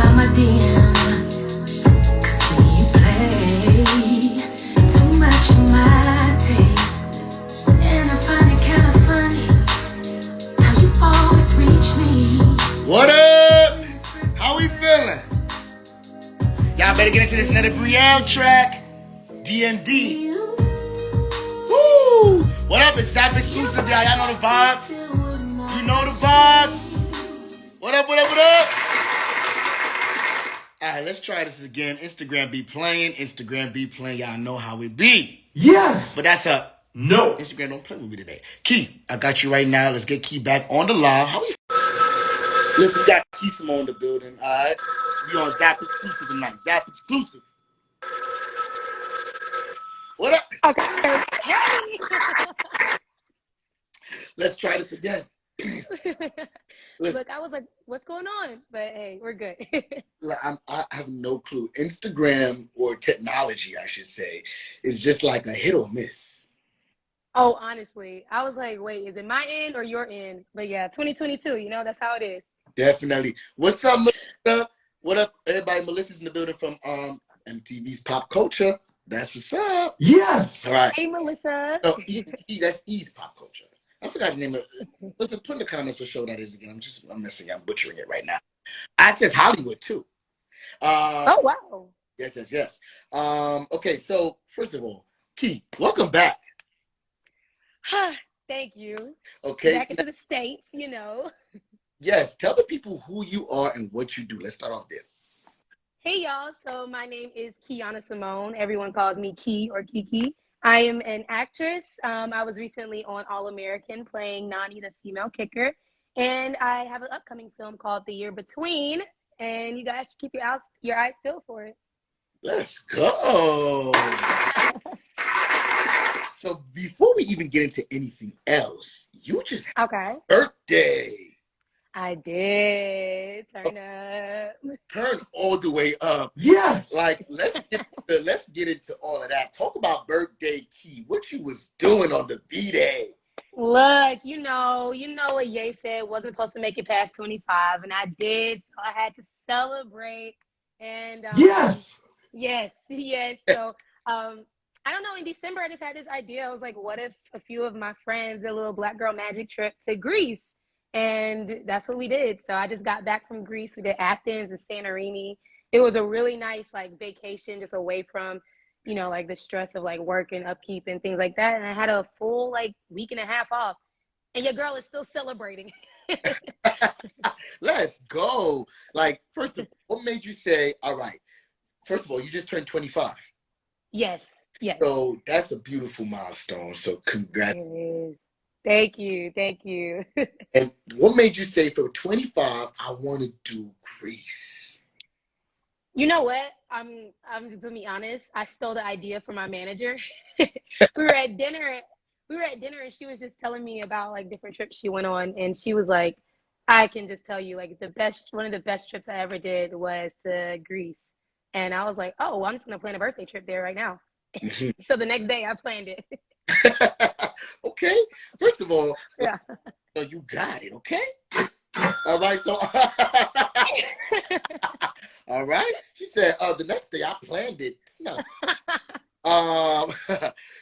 by my DM. 'Cause when you play too much of my taste, and I find it kind of funny how you always reach me. What up? How we feeling? Y'all better get into this Netta Brielle track. D&D. Woo! What up? It's Zap exclusive, y'all. Y'all know the vibes. You know the vibes. What up, what up, what up? Alright, let's try this again. Instagram be playing. Instagram be playing. Y'all know how it be. Yes. But that's a no. Instagram don't play with me today. Key, I got you right now. Let's get Key back on the live. How we? Listen, we got Key Simone in the building. Alright. We on Zap exclusive tonight. Zap exclusive. What up? Okay. Hey. Let's try this again. Look, I was like, what's going on? But hey, we're good. I have no clue. Instagram, or technology, I should say, is just like a hit or miss. Oh, honestly, I was like, wait, is it my end or your end? But yeah, 2022, you know, that's how it is. Definitely. What's up, Melissa? What up, everybody? Melissa's in the building from MTV's Pop Culture. That's what's up. Yes. All right. Hey, Melissa. No, that's E's Pop Culture. I forgot the name of it. Listen, put in the comments what show that is again. I'm missing. I'm butchering it right now. It says Hollywood too. Oh, wow. Yes. Okay, so first of all, Key, welcome back. Thank you. Okay. Back into the States, you know. Yes, tell the people who you are and what you do. Let's start off there. Hey, y'all. So my name is Kyanna Simpson. Everyone calls me Key or Kiki. I am an actress. I was recently on All American playing Nani, the female kicker. And I have an upcoming film called The Year Between. And you guys should keep your eyes peeled for it. Let's go. So before we even get into anything else, you just had Okay. a birthday. I did. Turn up. Turn all the way up. Yes. Like, let's get into all of that. Talk about birthday, Key. What you was doing on the V-Day. Look, you know what Ye said, wasn't supposed to make it past 25, and I did, so I had to celebrate. And yes. So I don't know, in December I just had this idea. I was like, what if a few of my friends did a little Black Girl Magic trip to Greece? And that's what we did. So I just got back from Greece. We did Athens and Santorini. It was a really nice like vacation, just away from, you know, like the stress of like work and upkeep and things like that. And I had a full like week and a half off. And your girl is still celebrating. Let's go. Like, first of all, what made you say, all right, first of all, you just turned 25. Yes. So that's a beautiful milestone. So congrats. It is. Thank you. And what made you say for 25, I want to do Greece? You know what? I'm just gonna be honest. I stole the idea from my manager. We were at dinner and she was just telling me about like different trips she went on, and she was like, I can just tell you like one of the best trips I ever did was to Greece. And I was like, oh, well, I'm just gonna plan a birthday trip there right now. So the next day I planned it. Okay. First of all, yeah. You got it, okay? All right, so all right. She said, the next day I planned it. No.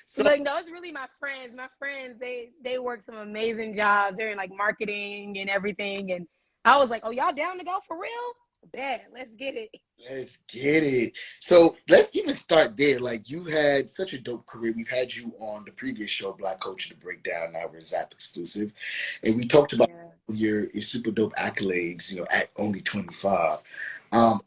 So like, no, it's really my friends. My friends, they work some amazing jobs. They're in like marketing and everything. And I was like, oh, y'all down to go for real? Bet, let's get it. Let's get it. So let's even start there. Like, you had such a dope career. We've had you on the previous show, Black Culture to Breakdown. Now we're Zap exclusive, and we talked about your super dope accolades. You know, at only 25. How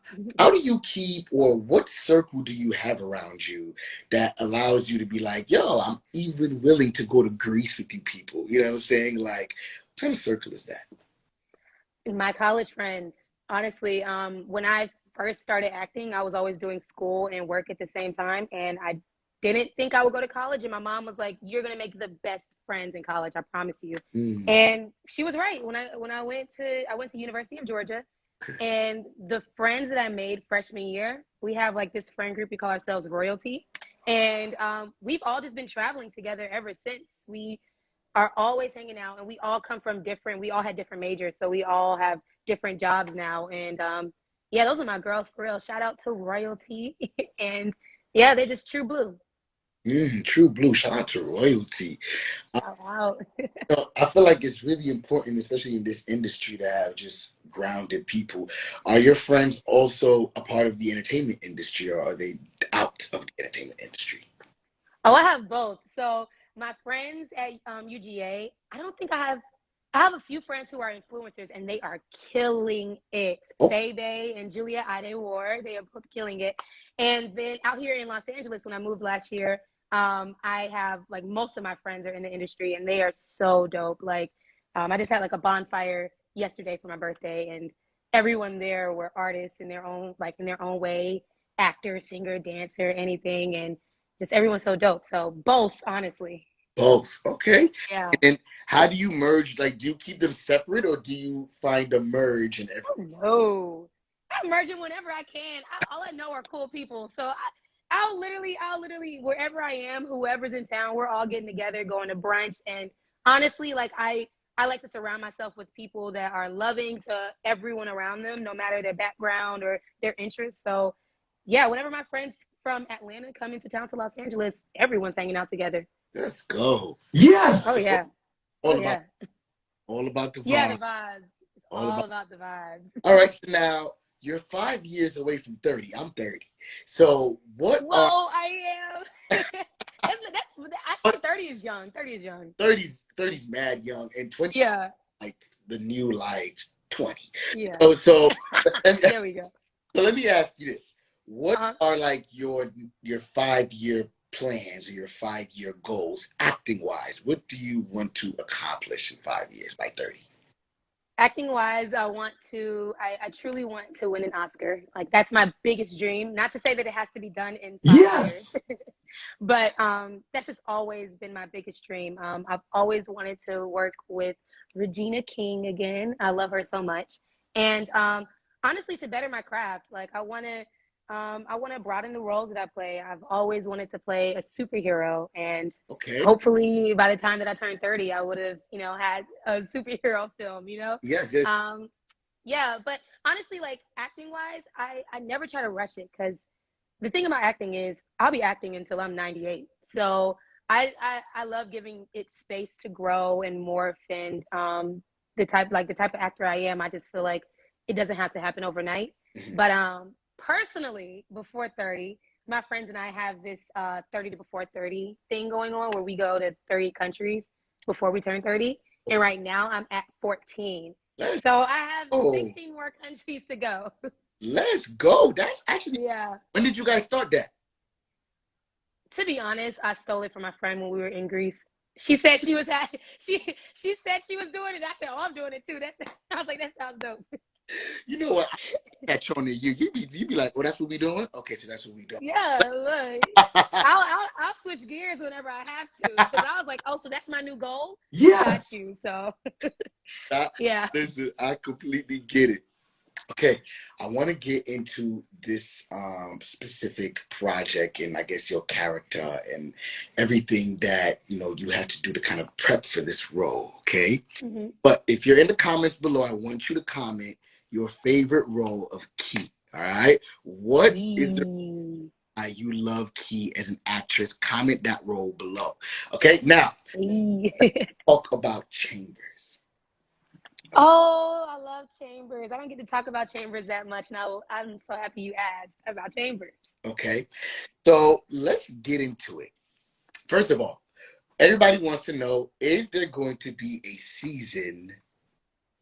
do you keep, or what circle do you have around you that allows you to be like, yo, I'm even willing to go to Greece with you people? You know what I'm saying? Like, what kind of circle is that? My college friends. Honestly, when I first started acting, I was always doing school and work at the same time, and I didn't think I would go to college. And my mom was like, "You're gonna make the best friends in college, I promise you." And she was right. When I went to University of Georgia, and the friends that I made freshman year, we have like this friend group. We call ourselves Royalty, and we've all just been traveling together ever since. We are always hanging out, and we all come from we all had different majors, so we all have different jobs now. And Yeah, those are my girls for real. Shout out to Royalty. And yeah, they're just true blue. True Blue. Shout out to Royalty. Shout out. I feel like it's really important, especially in this industry, to have just grounded people. Are your friends also a part of the entertainment industry, or are they out of the entertainment industry? Oh, I have both. So my friends at UGA, I don't think I have a few friends who are influencers and they are killing it. Oh, Bebe and Julia Ide Ward, they are both killing it. And then out here in Los Angeles, when I moved last year, I have like most of my friends are in the industry and they are so dope. Like, I just had like a bonfire yesterday for my birthday, and everyone there were artists in their own way, actor, singer, dancer, anything, and just everyone's so dope. So both, honestly. both. Okay. Yeah. And how do you merge? Like, do you keep them separate, or do you find a merge in every? Oh no. I'm merging whenever I can. All I know are cool people. So I'll literally, wherever I am, whoever's in town, we're all getting together, going to brunch. And honestly, like I like to surround myself with people that are loving to everyone around them, no matter their background or their interests. So yeah, whenever my friends from Atlanta come into town to Los Angeles, everyone's hanging out together. Let's go. Yes. Oh yeah. Oh All about yeah. all about the Yeah, the vibe. vibes. It's All all about. about the vibes. All right. So now you're 5 years away from 30. I'm 30. So what are Whoa, I am. That's actually 30 is young. 30 is young. 30's mad young, and 20 Yeah. like the new like 20. Yeah. So There we go. so let me ask you this. What Uh-huh. are like your 5 year plans or your 5 year goals acting wise? What do you want to accomplish in 5 years by 30? Acting wise, I truly want to win an Oscar. Like that's my biggest dream. Not to say that it has to be done in 5 years, Yes. but that's just always been my biggest dream. I've always wanted to work with Regina King again. I love her so much, and honestly, to better my craft, like I want to broaden the roles that I play. I've always wanted to play a superhero, and Okay. hopefully by the time that I turned 30, I would have, had a superhero film, Yes, yes. Um, yeah, but honestly, like acting wise, I never try to rush it because the thing about acting is I'll be acting until I'm 98. So I love giving it space to grow and morph, and the type of actor I am, I just feel like it doesn't have to happen overnight. Mhm. But personally, before 30, my friends and I have this 30 to before 30 thing going on where we go to 30 countries before we turn 30. And right now I'm at 14. Let's So I have go. 16 more countries to go. Let's go. That's actually, Yeah. when did you guys start that? To be honest, I stole it from my friend when we were in Greece. She said she was at she said she was doing it. I said, "Oh, I'm doing it too." I was like, "That sounds dope." You know what? I catch on to you. You be like, oh, that's what we doing? Okay, so that's what we doing. Yeah, look, I'll switch gears whenever I have to because I was like, "Oh, so that's my new goal." Got Yes. you. So I, yeah. listen, I completely get it. Okay, I want to get into this specific project and I guess your character and everything that you had to do to kind of prep for this role. Okay, Mm-hmm. but if you're in the comments below, I want you to comment your favorite role of Key. All right, what is the why you love Key as an actress? Comment that role below. Okay, now talk about Chambers. Oh, I love Chambers. I don't get to talk about Chambers that much. Now I'm so happy you asked about Chambers. Okay, so let's get into it. First of all, everybody wants to know, is there going to be a season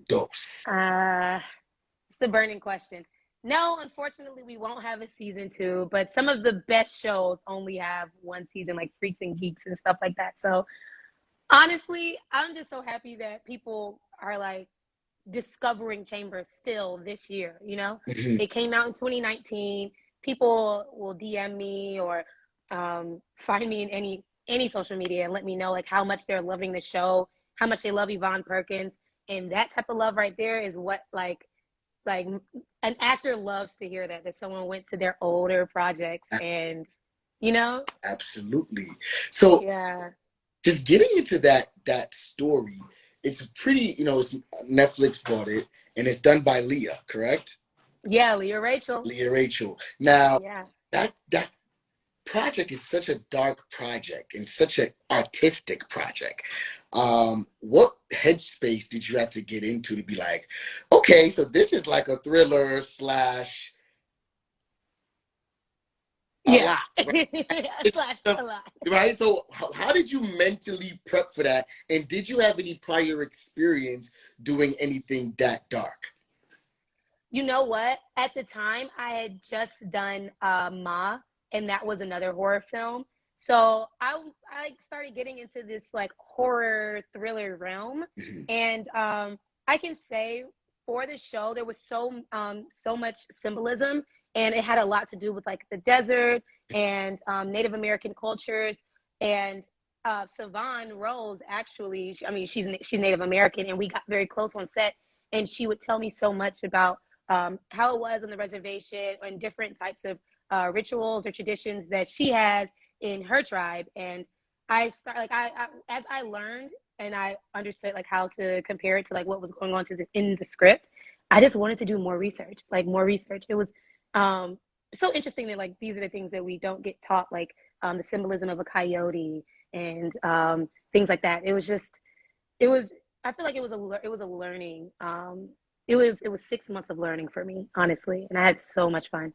dose? It's the burning question. No, unfortunately, we won't have a season 2, but some of the best shows only have one season, like Freaks and Geeks and stuff like that. So honestly, I'm just so happy that people are like discovering Chambers still this year, Mhm. It came out in 2019. People will DM me or find me in any social media and let me know like how much they're loving the show, how much they love Yvonne Perkins, and that type of love right there is what like an actor loves to hear that someone went to their older projects and Absolutely. So yeah. just getting into that story, it's pretty, it's Netflix bought it and it's done by Leah, correct? Yeah, Leah Rachel. Leah Rachel. Now Yeah. that project is such a dark project and such an artistic project. What headspace did you have to get into to be like, okay, so this is like a thriller slash a Yeah. lot, right? It's, Slash a lot. right. So how did you mentally prep for that? And did you have any prior experience doing anything that dark? You know what? At the time, I had just done Ma, and that was another horror film. So I started getting into this like horror thriller realm, Mhm. and I can say for the show there was so much symbolism, and it had a lot to do with like the desert and Native American cultures. And Savon Rose actually, I mean, she's Native American, and we got very close on set, and she would tell me so much about how it was on the reservation and different types of rituals or traditions that she has in her tribe. And I start like as I learned and I understood like how to compare it to like what was going on in the script. I just wanted to do more research, like more research. It was um, so interesting that like these are the things that we don't get taught, like the symbolism of a coyote and things like that. It was just it was I feel like it was a learning it was 6 months of learning for me, honestly, and I had so much fun.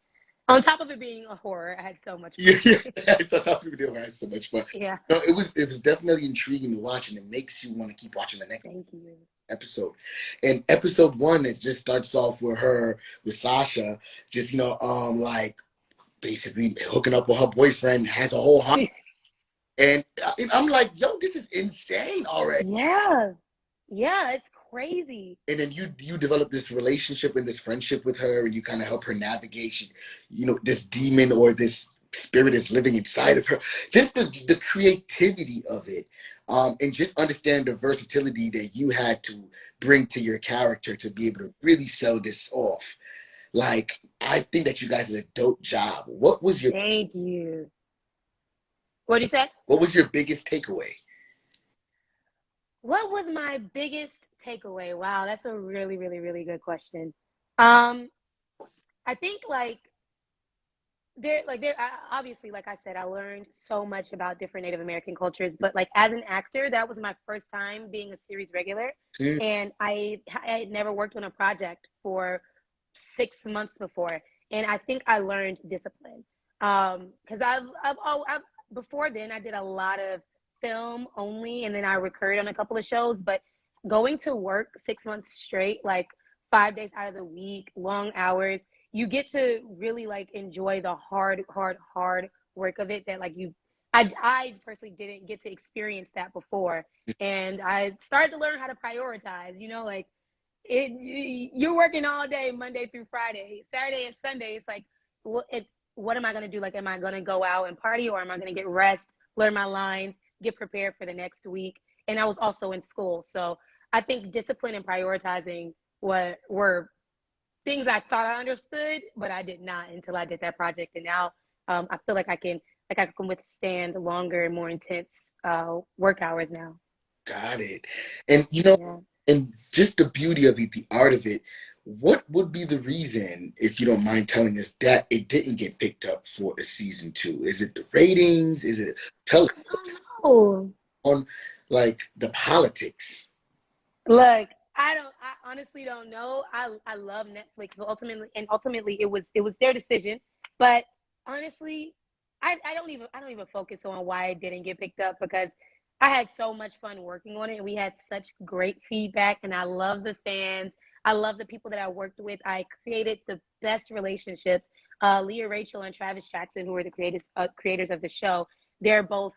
On top of it being a horror, I had so much Yeah, fun. that's how people do. I had so much fun. Yeah, No, it was definitely intriguing to watch, and it makes you want to keep watching the next thank you. episode. And episode one, it just starts off with her with Sasha, just like basically hooking up with her boyfriend, has a whole heart, and I'm like, yo, this is insane already. Yeah, yeah, it's crazy. And then you develop this relationship and this friendship with her, and you kind of help her navigate, this demon or this spirit is living inside of her. Just the creativity of it, and just understand the versatility that you had to bring to your character to be able to really sell this off. Like, I think that you guys did a dope job. Thank you. What did you say? What was your biggest takeaway? What was my biggest takeaway? Wow, that's a really, really, really good question. Um, I think obviously, like I said, I learned so much about different Native American cultures, but like as an actor, that was my first time being a series regular, Mm. and I had never worked on a project for 6 months before, and I think I learned discipline. Because I've before then I did a lot of film only, and then I recurred on a couple of shows, but going to work 6 months straight, like 5 days out of the week, long hours, you get to really like enjoy the hard work of it that like I personally didn't get to experience that before. And I started to learn how to prioritize, like you're working all day Monday through Friday, Saturday and Sunday. It's like, what am I going to do? Like, am I going to go out and party, or am I going to get rest, learn my lines, get prepared for the next week? And I was also in school. So I think discipline and prioritizing what were things I thought I understood, but I did not until I did that project. And now I feel like I can withstand longer and more intense work hours now. Got it. And Yeah. and just the beauty of it, the art of it. What would be the reason, if you don't mind telling us, that it didn't get picked up for a season two? Is it the ratings? Is it tell I don't know. on like the politics? Look, I honestly don't know. I love Netflix, but ultimately it was their decision. But honestly, I don't even focus on why it didn't get picked up, because I had so much fun working on it, and we had such great feedback, and I love the fans. I love the people that I worked with. I created the best relationships. Leah Rachel and Travis Jackson, who are the creators of the show, they're both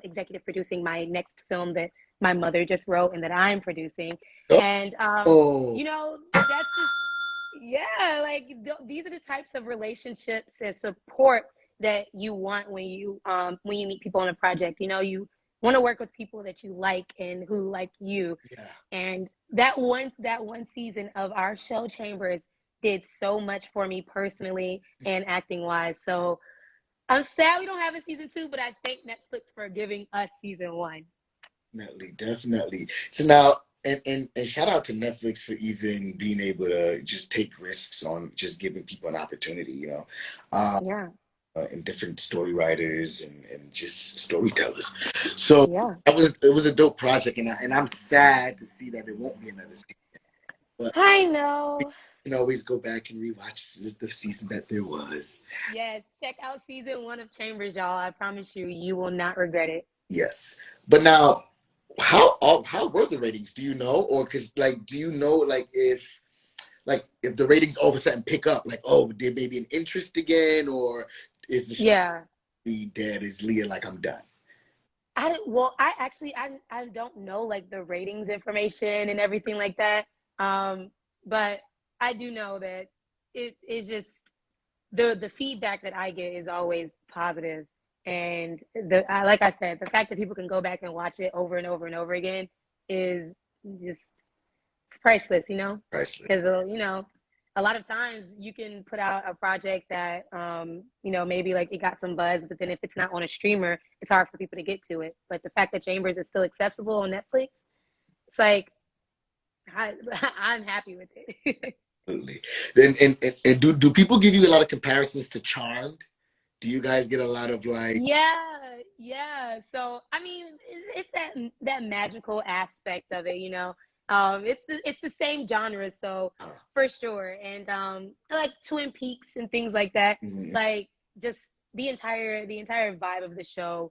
executive producing my next film that my mother just wrote and that I'm producing. And Oh, that's just yeah, like these are the types of relationships and support that you want when you meet people on a project. You want to work with people that you like and who like you. yeah. And that one season of our show Chambers did so much for me personally and acting wise. So I'm sad we don't have a season two, but I thank Netflix for giving us season one. Definitely, definitely. So now, And shout out to Netflix for even being able to just take risks on just giving people an opportunity, you know, Yeah. and different story writers and just storytellers. So Yeah. it was a dope project, and I'm sad to see that it won't be another season. But I we know. can always go back and rewatch the season that there was. Yes. Check out season 1 of Chambers, y'all. I promise you, you will not regret it. Yes, but now, how were the ratings? Do you know, or because like, do you know like if the ratings all of a sudden pick up, like, oh, there may be an interest again, or is the show Yeah. be dead? Is Leah like, I'm done? Well, I actually I don't know like the ratings information and everything like that. But I do know that it is just the feedback that I get is always positive. And like I said, the fact that people can go back and watch it over and over and over again is just it's priceless, you know? Priceless. Because a lot of times you can put out a project that maybe like it got some buzz, but then if it's not on a streamer, it's hard for people to get to it. But the fact that Chambers is still accessible on Netflix, it's like I'm happy with it. Absolutely. And do people give you a lot of comparisons to Charmed? Do you guys get a lot of like, Yeah. So I mean, it's that magical aspect of it, you know. It's the same genre, so for sure. And I like Twin Peaks and things like that. mm, Like just the entire vibe of the show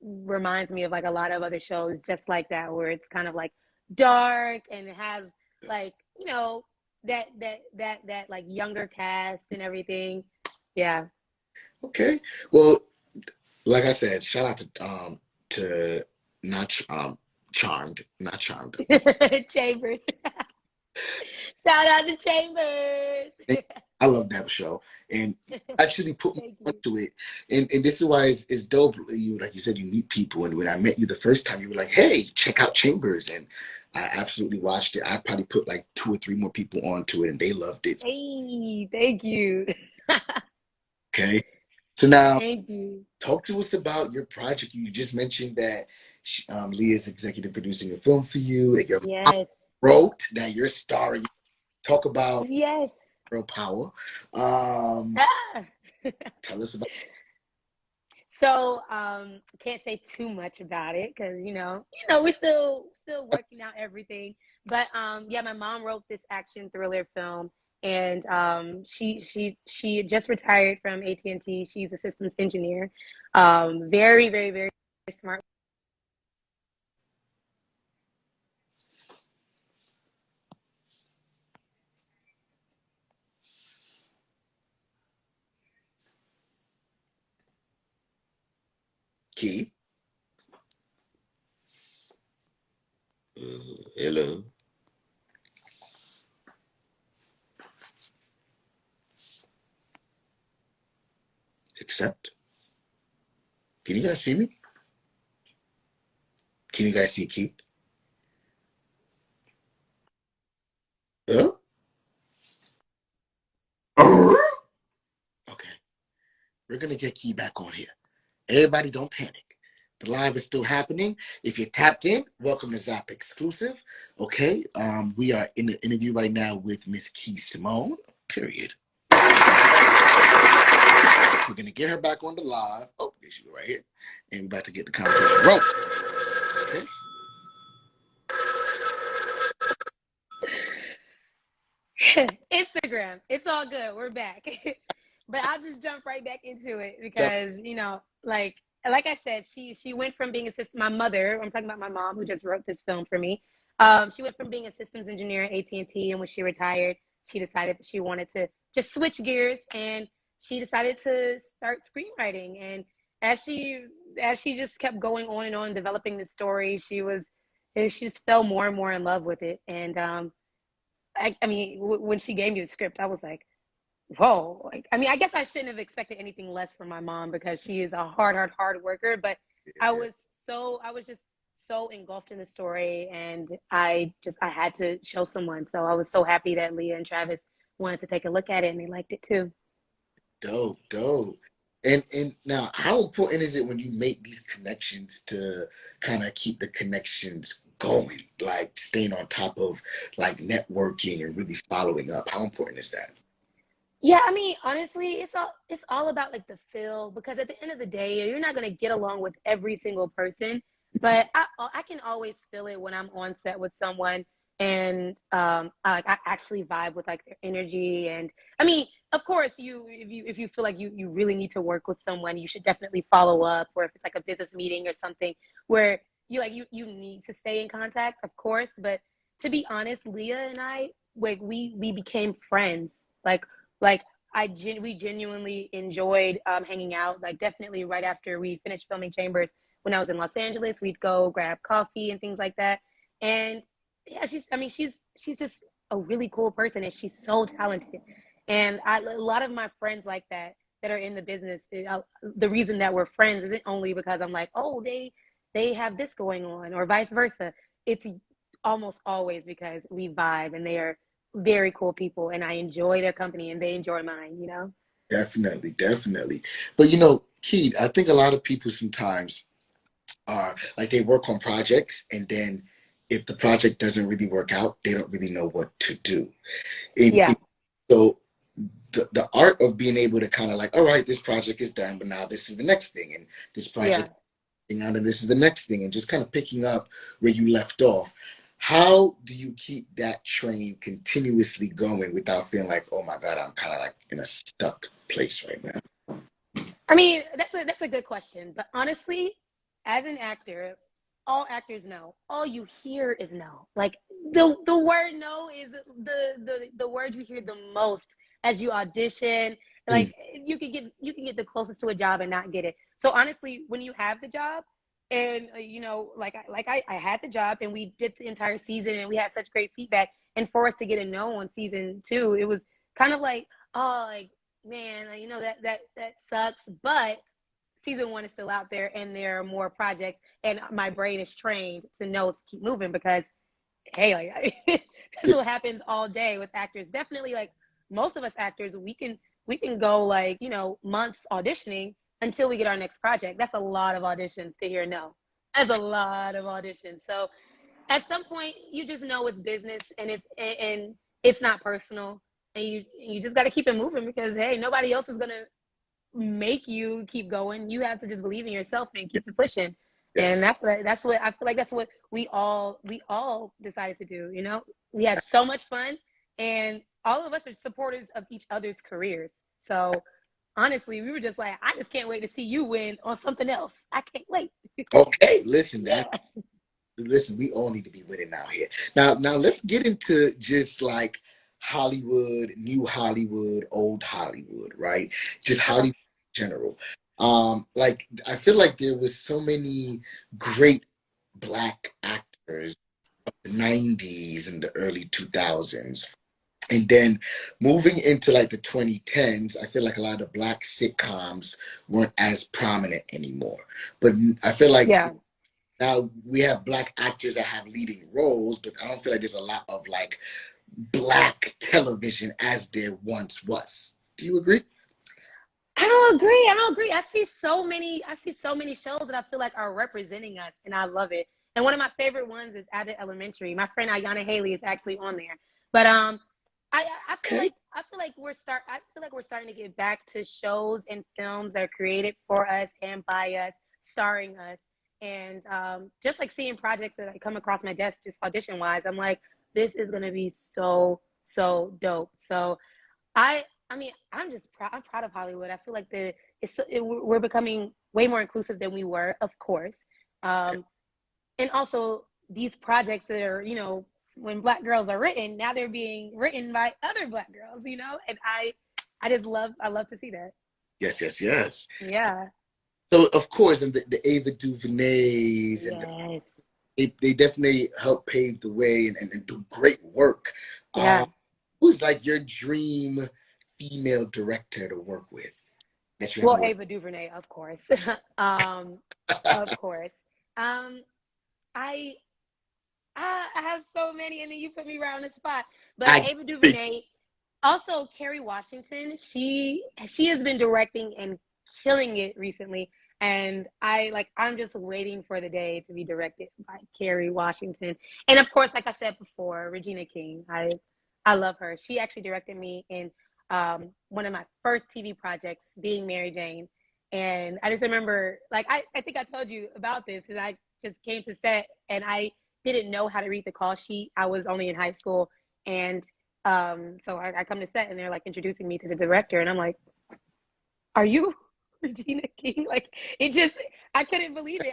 reminds me of like a lot of other shows just like that, where it's kind of like dark and it has like that like younger cast and everything. Yeah. okay? Well, like I said, shout out to not Charmed, not Charmed. Chambers. Shout out to Chambers. I love that show, and actually put me Thank you. onto it. And this is why it's dope. You like you said, you meet people, and when I met you the first time, you were like, "Hey, check out Chambers," and I absolutely watched it. I probably put like 2 or 3 more people onto it, and they loved it. Hey, thank you. Okay, so now Thank you. talk to us about your project. You just mentioned that Leah's executive producing a film for you that your mom Yes. wrote, that you're starring. Talk about Yes. girl power. Um, Ah. tell us about. So, can't say too much about it because we're still working out everything. But yeah, my mom wrote this action thriller film, and she just retired from AT&T. She's a systems engineer. Very, very, very smart. Key. Hello. Accept. Can you guys see me? Can you guys see Key? Huh? Okay. We're gonna get Key back on here. Everybody don't panic. The live is still happening. If you're tapped in, welcome to Zap Exclusive. Okay. We are in the interview right now with Miss Key Simone. Period. We're gonna get her back on the live. Oh, there she go right here. And we're about to get the conversation rolling. Okay. Instagram. It's all good. We're back. But I'll just jump right back into it So, because, like I said, she went from being a system. My mother, I'm talking about my mom who just wrote this film for me. She went from being a systems engineer at AT&T, and when she retired, she decided that she wanted to just switch gears, and she decided to start screenwriting. And as she just kept going on and on developing the story, she just fell more and more in love with it. And I mean, when she gave me the script, I was like, whoa. Like, I mean, I guess I shouldn't have expected anything less from my mom because she is a hard worker. But yeah. I was just so engulfed in the story, and I had to show someone. So I was so happy that Leah and Travis wanted to take a look at it, and they liked it too. Dope, dope. And now, how important is it when you make these connections to kind of keep the connections going, like staying on top of like networking and really following up? How important is that? Yeah, I mean, honestly, it's all about like the feel, because at the end of the day, you're not gonna get along with every single person, but I can always feel it when I'm on set with someone, and I actually vibe with like their energy. And I mean, of course, if you feel like you really need to work with someone, you should definitely follow up, or if it's like a business meeting or something where you need to stay in contact, of course. But to be honest, Leah and I, like we became friends, like we genuinely enjoyed hanging out. Like definitely right after we finished filming Chambers, when I was in Los Angeles, we'd go grab coffee and things like that. And yeah, she's just a really cool person, and she's so talented. And a lot of my friends like that are in the business, the reason that we're friends isn't only because I'm like, oh, they have this going on, or vice versa. It's almost always because we vibe, and they are very cool people, and I enjoy their company and they enjoy mine, you know? Definitely, definitely. But you know, Keith, I think a lot of people sometimes are like they work on projects and then if the project doesn't really work out, they don't really know what to do. Yeah, So the art of being able to kind of like, all right, this project is done, but now this is the next thing, and this yeah. project out, and this is the next thing, and just kind of picking up where you left off. How do you keep that train continuously going without feeling like, oh my God, I'm kind of like in a stuck place right now? I mean, that's a good question. But honestly, as an actor, all actors know. All you hear is no. Like the word no is the word you hear the most as you audition. Mm, Like you can get the closest to a job and not get it. So honestly, when you have the job, and I had the job, and we did the entire season, and we had such great feedback. And for us to get a no on season two, it was kind of like, oh, like, man, like, that sucks. But season one is still out there, and there are more projects, and my brain is trained to know to keep moving, because hey, like that's what happens all day with actors. Definitely, like most of us actors, we can go like months auditioning until we get our next project. That's a lot of auditions to hear no. That's a lot of auditions. So at some point you just know it's business, and it's not personal, and you just got to keep it moving, because hey, nobody else is gonna make you keep going. You have to just believe in yourself and keep it pushing. And yes. that's what I feel like that's what we all decided to do, we had so much fun, and all of us are supporters of each other's careers. So honestly, we were just like, I just can't wait to see you win on something else. I can't wait. Okay, listen, that's Yeah. listen, we all need to be winning out here. Now let's get into just like Hollywood, new Hollywood, old Hollywood, right? Just Okay. Hollywood in general. Like I feel like there was so many great black actors in the 90s and the early 2000s. And then moving into like the 2010s, I feel like a lot of black sitcoms weren't as prominent anymore. But I feel like Yeah. now we have black actors that have leading roles, but I don't feel like there's a lot of like black television as there once was. Do you agree? I don't agree. I see so many shows that I feel like are representing us, and I love it. And one of my favorite ones is Abbott Elementary. My friend Ayanna Haley is actually on there. But I feel Okay. like I feel like we're starting to get back to shows and films that are created for us and by us, starring us. And just like seeing projects that come across my desk just audition wise, I'm like, this is gonna be so dope. So I mean, I'm proud of Hollywood. I feel like we're becoming way more inclusive than we were, of course. Um, and also these projects that are, when black girls are written, now they're being written by other black girls, and I love to see that. Yes, yes, yes. Yeah. So of course, and the Ava DuVernays and Yes. they definitely help pave the way and do great work. Yeah. Who's like your dream female director to work with that you Well, haven't worked? Ava DuVernay, of course. um, of course. Um, I I have so many, and then you put me right on the spot. But I Ava DuVernay, also Kerry Washington. She has been directing and killing it recently. And I'm just waiting for the day to be directed by Kerry Washington. And of course, like I said before, Regina King. I love her. She actually directed me in one of my first TV projects, Being Mary Jane. And I just remember, I think I told you about this because I just came to set and I didn't know how to read the call sheet. I was only in high school. And so I come to set and they're like introducing me to the director. And I'm like, are you Regina King? Like, it just, I couldn't believe it.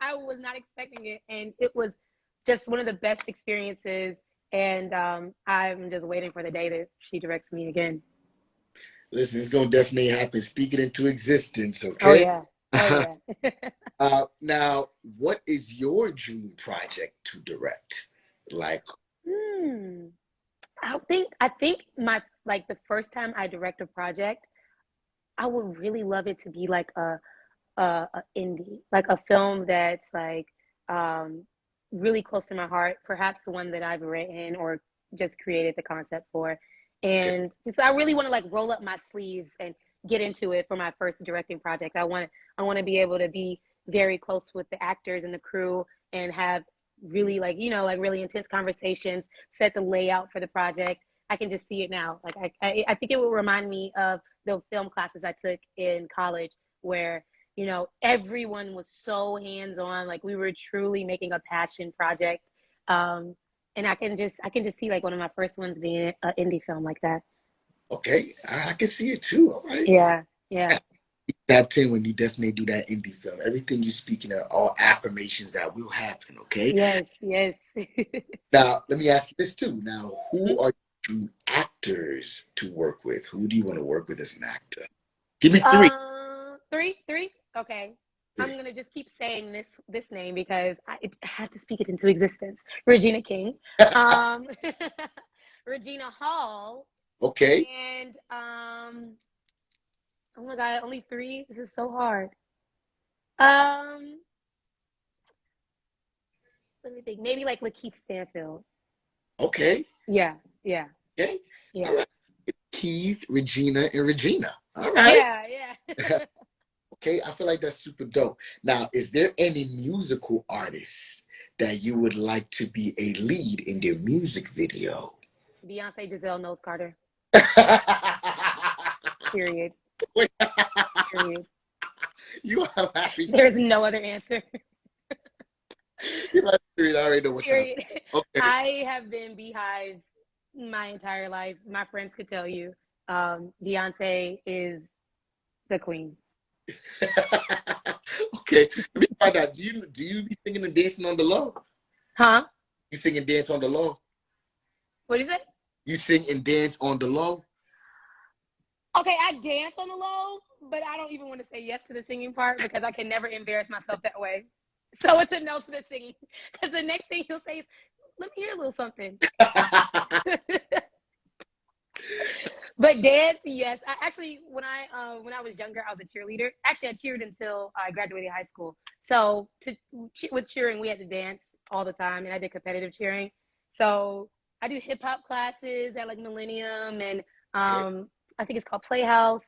I was not expecting it. And it was just one of the best experiences. And I'm just waiting for the day that she directs me again. Listen, it's gonna definitely happen. Speak it into existence, Oh, okay? yeah. Oh, yeah. Now, what is your dream project to direct? Like, Hmm. I think the first time I direct a project, I would really love it to be like a indie, like a film that's um really close to my heart, perhaps one that I've written or just created the concept for. okay, And just I really want to like roll up my sleeves and get into it for my first directing project. I want to be able to be very close with the actors and the crew and have really like really intense conversations, set the layout for the project. I can just see it now. I think it will remind me of the film classes I took in college where everyone was so hands-on, like we were truly making a passion project. And I can just see like one of my first ones being an indie film like that. okay, I can see it too. All right. Yeah, yeah. Top 10 when you definitely do that indie film. Everything you're speaking of, all affirmations that will happen, okay? Yes, yes. Now, let me ask you this too. Now, who Mhm. are your actors to work with? Who do you want to work with as an actor? Give me three. Three. Okay. I'm Three. gonna just keep saying this name because I have to speak it into existence. Regina King, um, Regina Hall, Okay. and oh my God, only three. This is so hard. Um, Let me think. Maybe like Lakeith Stanfield. Okay. Yeah, yeah, Okay. All yeah, right. Keith, Regina, and Regina. All right. yeah, yeah. Okay. I feel like that's super dope. Now, is there any musical artists that you would like to be a lead in their music video? Beyonce, Giselle Knowles Carter. Wait, Period. Period. you are Larry. There's no other answer. You are Larry. I already know what's up. Period. Okay. I have been Beehive my entire life. My friends could tell you. Beyonce is the queen. Okay. Let me find out. Do you be singing and dancing on the low? Huh? You sing and dance on the low? What is it? You sing and dance on the low? Okay, I dance on the low, but I don't even want to say yes to the singing part because I can never embarrass myself that way. So it's a no to the singing. Because the next thing he'll say is, let me hear a little something. But dance, yes. I actually, when I was younger, I was a cheerleader. Actually, I cheered until I graduated high school. So with cheering, we had to dance all the time, and I did competitive cheering. So I do hip hop classes at like Millennium, and Okay. I think it's called Playhouse.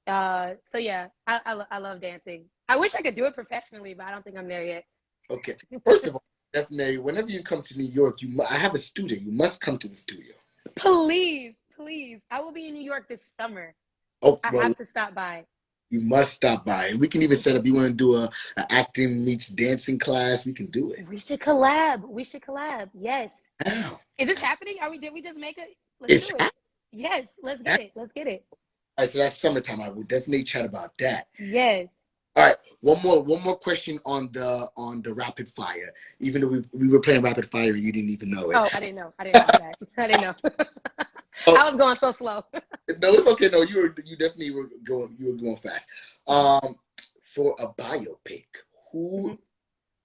So yeah, I love dancing. I wish I could do it professionally, but I don't think I'm there yet. Okay. First of all, definitely, whenever you come to New York, I have a studio. You must come to the studio. Please, please. I will be in New York this summer. Oh, I well, have to stop by. you must stop by. And we can even set up, you want to do a acting meets dancing class, we can do it. We should collab. We should collab. Yes. Now, Is this happening? Did we just make it? Let's it's do it. Yes, let's get it. Let's get it. all right, so that's summertime. I will definitely chat about that. Yes. All right, one more question on the rapid fire. Even though we were playing rapid fire and you didn't even know it. Oh, I didn't know. I didn't know that. I didn't know. Oh, I was going so slow. no, it's okay. No, you definitely were going fast. For a biopic, who Mhm.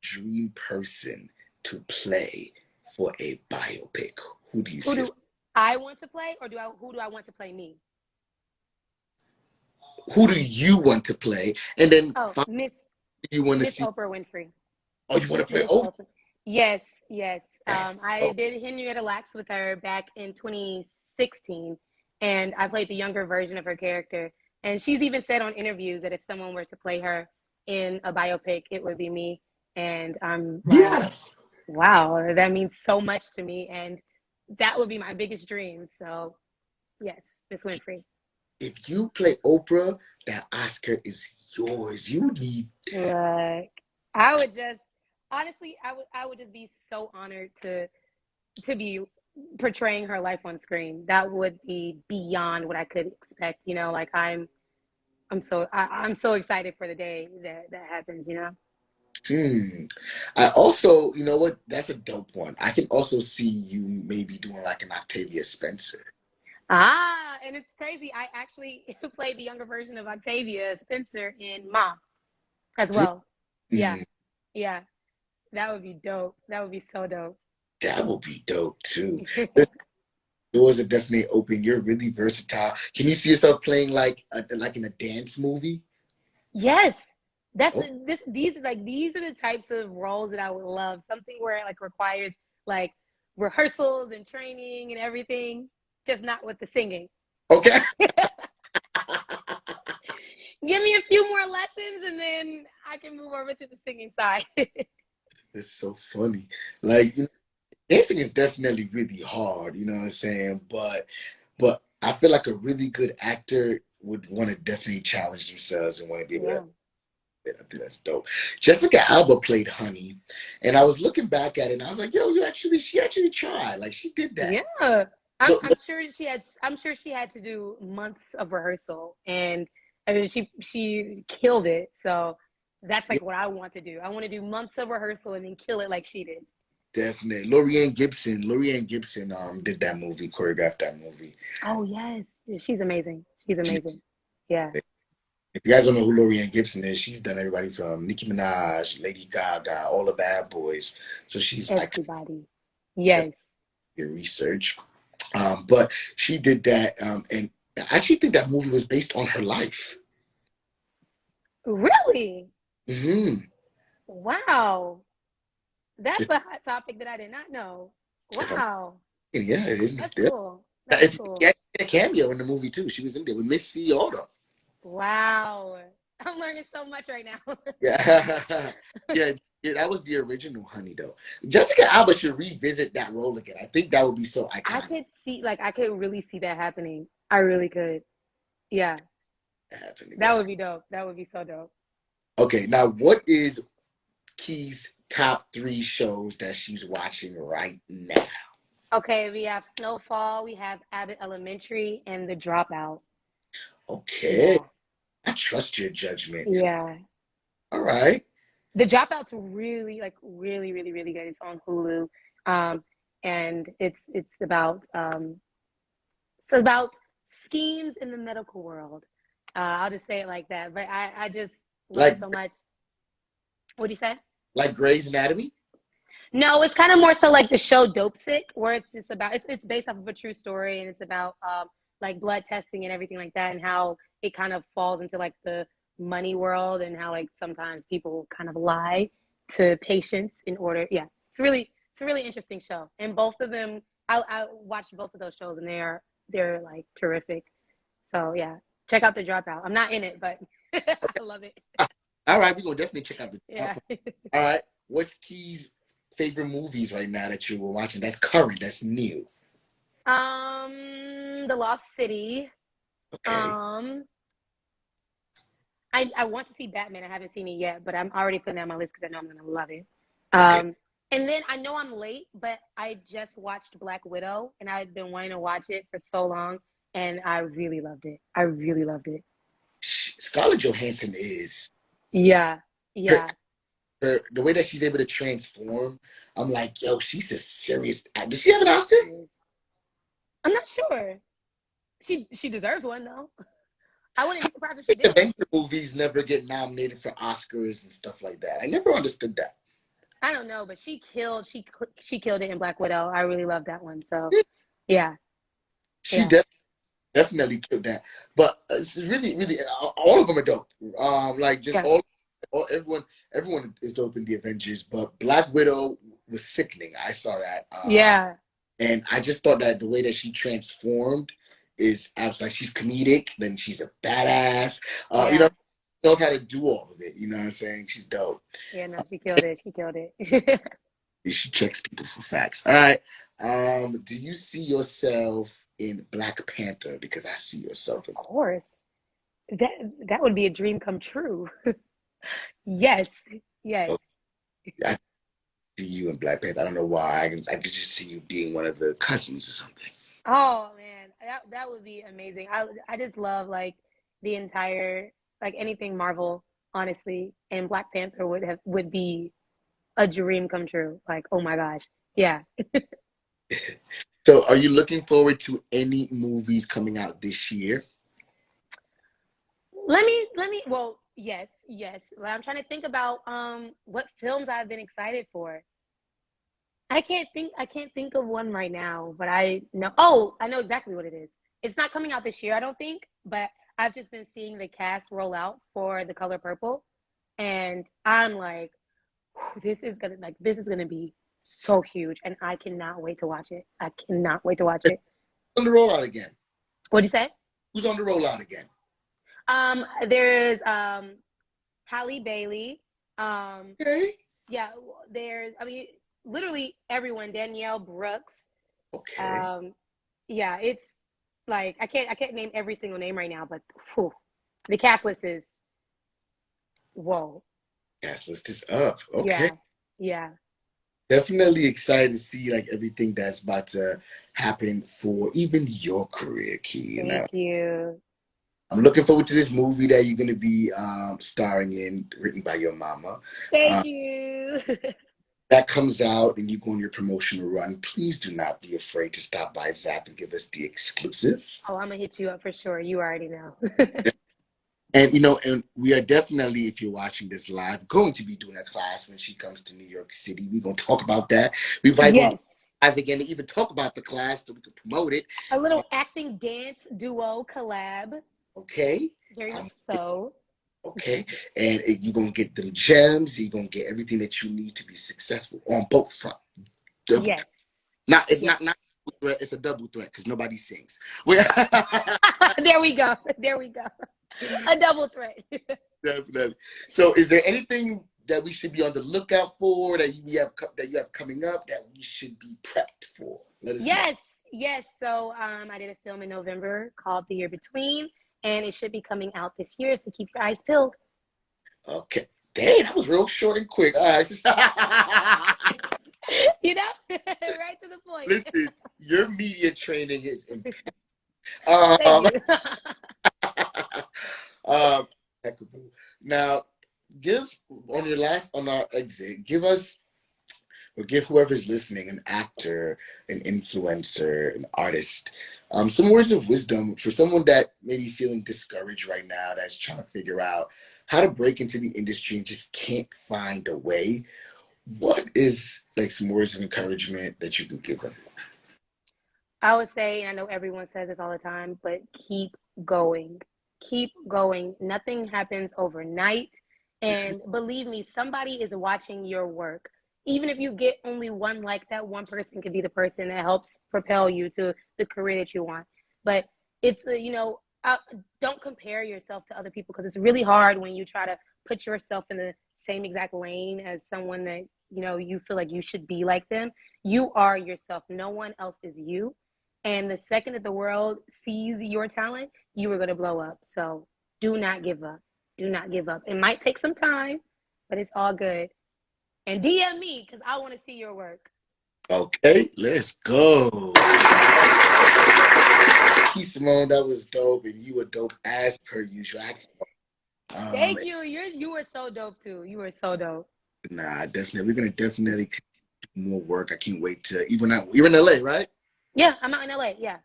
dream person to play for a biopic? Who do you Who see? do I want to play, or who do I want to play me? Who do you want to play? And then Oh, finally, you want to Miss see? Oprah Winfrey. Oh, you want to play Miss over? Oprah. Yes, yes. That's I oh, did Henrietta Lacks with her back in 2016, and I played the younger version of her character. And she's even said on interviews that if someone were to play her, in a biopic, it would be me. And I'm like, Yes. wow, that means so much to me. And that would be my biggest dream. So, yes, Miss Winfrey. If you play Oprah, that Oscar is yours. You need. Look, I would just honestly, I would just be so honored to be portraying her life on screen. That would be beyond what I could expect. You know, like I'm so excited for the day that that happens. You know. Hmm. I also, you know what? That's a dope one. I can also see you maybe doing like an Octavia Spencer. Ah, and it's crazy. I actually played the younger version of Octavia Spencer in Ma as well. Yeah, Hmm. yeah, that would be dope. That would be so dope. That would be dope too. The doors are definitely open. You're really versatile. Can you see yourself playing like in a dance movie? Yes, that's Oh, this. These are the types of roles that I would love. Something where it like requires like rehearsals and training and everything, just not with the singing. okay. Give me a few more lessons and then I can move over to the singing side. It's so funny. Like, you know, dancing is definitely really hard, you know what I'm saying? But I feel like a really good actor would want to definitely challenge themselves and want to be able to. Yeah. I think that's dope. Jessica Alba played Honey, and I was looking back at it, and I was like, "Yo, she actually tried. Like, she did that." Yeah. But, I'm sure she had to do months of rehearsal and I mean she killed it. So that's yeah, like what I want to do. I want to do months of rehearsal and then kill it like she did. definitely. Lorianne Gibson, did that movie, choreographed that movie. Oh yes. She's amazing. She's She, amazing. Yeah. if you guys don't know who Lorianne Gibson is, she's done everybody from Nicki Minaj, Lady Gaga, all the bad boys. So she's I could Everybody. Yes. do research. But she did that, and I actually think that movie was based on her life. Really? Hmm. Wow. That's If, a hot topic that I did not know. if I'm, Wow. yeah, it is. That's Yeah. cool. That's If she cool. had a cameo in the movie too, she was in there with Miss C. Autumn. Wow. I'm learning so much right now. Yeah, yeah, yeah. That was the original Honey, though. Jessica Alba should revisit that role again. I think that would be so I iconic. could see, like, I could really see that happening. I really could. Yeah, Happen that again. would be dope. That would be so dope. Okay, now what is Key's top three shows that she's watching right now? Okay, we have Snowfall, we have Abbott Elementary, and The Dropout. Okay, Yeah, I trust your judgment. yeah. All right. The Dropout's really, like, really, really, really good. It's on Hulu, um, and it's about schemes in the medical world. I'll just say it like that. But I just love it Like so much. What'd you say? like Grey's Anatomy. No, it's kind of more so like the show Dope Sick, where it's just about it's based off of a true story and it's about like blood testing and everything like that and how it kind of falls into like the money world and how like sometimes people kind of lie to patients in order. Yeah, it's a really interesting show. And both of them, I watched both of those shows and they're like terrific. So yeah, check out The Dropout. I'm not in it, but I love it. All right, we're gonna definitely check out the Yeah. top one. All right. What's Key's favorite movies right now that you were watching? That's current, that's new. The Lost City. Okay. Um, I want to see Batman. I haven't seen it yet, but I'm already putting that on my list because I know I'm gonna love it. Okay. And then I know I'm late, but I just watched Black Widow, and I've been wanting to watch it for so long, and I really loved it. I really loved it. Scarlett Johansson is Yeah, her, yeah. the way that she's able to transform. I'm like, yo, she's a serious actor. Does she have an Oscar? She is. I'm not sure. She deserves one though. I wouldn't be surprised if she The didn't. Avenger movies never get nominated for Oscars and stuff like that. I never understood that. I don't know, but she killed it in Black Widow. I really love that one. So, yeah, She yeah, definitely killed that. But it's really, really, all of them are dope. Like just yeah, everyone is dope in the Avengers. But Black Widow was sickening. I saw that, yeah, and I just thought that the way that she transformed I was like, she's comedic, then she's a badass. You know, yeah. knows how to do all of it. You know what I'm saying? She's dope. Yeah, no, she killed it. She killed it. She checks people for facts. All right. Do you see yourself in Black Panther? Because I see yourself Of in. course. That that would be a dream come true. Yes. Yes. Oh, I see you in Black Panther. I don't know why. I could just see you being one of the cousins or something. Oh man, that would be amazing. I just love like the entire like anything Marvel, honestly, and Black Panther would be a dream come true. Like, oh my gosh. Yeah. So, are you looking forward to any movies coming out this year? Let me well, yes, yes. Well, I'm trying to think about what films I've been excited for. I can't think of one right now, but I know I know exactly what it is. It's not coming out this year, I don't think, but I've just been seeing the cast roll out for The Color Purple, and I'm like, this is gonna be so huge, and I cannot wait to watch it. I cannot wait to watch it. On the rollout again. What'd you say? Who's on the rollout again? There's Halle Bailey. Okay. Yeah, there's I mean literally everyone. Danielle Brooks. Okay. Um, yeah, it's like I can't name every single name right now, but whew, the cast list is whoa. Yes, let's this up. Okay. Yeah, yeah. Definitely excited to see like everything that's about to happen for even your career, Key. You know, Thank you. I'm looking forward to this movie that you're gonna be starring in, written by your mama. Thank Um, you. that comes out and you go on your promotional run. Please do not be afraid to stop by Zap and give us the exclusive. Oh, I'm gonna hit you up for sure. You already know. And you know, and we are definitely, if you're watching this live, going to be doing a class when she comes to New York City. We're gonna talk about that. We might go Yes. live again to even talk about the class so we can promote it. A Uh, little acting dance duo collab. okay. Very Um, much so. okay. And you're gonna get them gems, you're gonna get everything that you need to be successful on both fronts. Double Yes. not it's Yes. not threat, it's a double threat because nobody sings. We're There we go. There we go. A double threat. definitely. So is there anything that we should be on the lookout for that you have coming up that we should be prepped for? Let us know. Yes, yes. So I did a film in November called The Year Between, and it should be coming out this year. So keep your eyes peeled. Okay. Dang, that was real short and quick. All right. You know, right to the point. Listen, your media training is Thank um, you. impeccable. Now, give on your last on our exit, give us or give whoever's listening, an actor, an influencer, an artist, some words of wisdom for someone that may be feeling discouraged right now, that's trying to figure out how to break into the industry and just can't find a way. What is like some words of encouragement that you can give them? I would say, and I know everyone says this all the time, but keep going. Keep going. Nothing happens overnight. And believe me, somebody is watching your work. Even if you get only one like, that one person could be the person that helps propel you to the career that you want. But it's, don't compare yourself to other people because it's really hard when you try to put yourself in the same exact lane as someone that, you feel like you should be like them. You are yourself. No one else is you. And the second that the world sees your talent, you are going to blow up. So do not give up. Do not give up. It might take some time, but it's all good. And DM me because I want to see your work. Okay, let's go. Key Simone, that was dope, and you were dope as per usual. Thank you. You were so dope too. You were so dope. Nah, definitely. We're gonna definitely do more work. I can't wait to even out. You're in LA, right? Yeah, I'm out in LA. Yeah.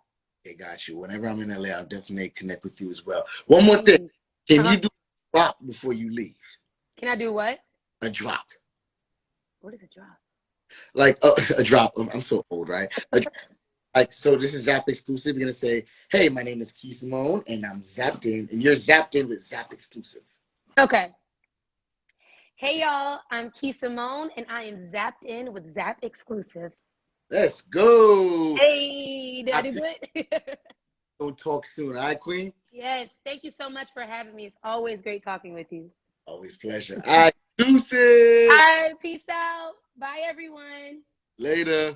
Okay, got you. Whenever I'm in LA, I'll definitely connect with you as well. One more thing. Please. Can Uh-huh. you do a drop before you leave? Can I do what? A drop. What is a drop? Like a drop. I'm so old, right? Like, so this is Zap exclusive. You're gonna say, "Hey, my name is Key Simone, and I'm zapped in," and you're zapped in with Zap exclusive. Okay. Hey y'all, I'm Key Simone, and I am zapped in with Zap exclusive. Let's go. Hey, did I do good? We'll talk soon. All right, Queen? Yes. Thank you so much for having me. It's always great talking with you. Always pleasure. All right, All deuces. right. Peace out. Bye, everyone. Later.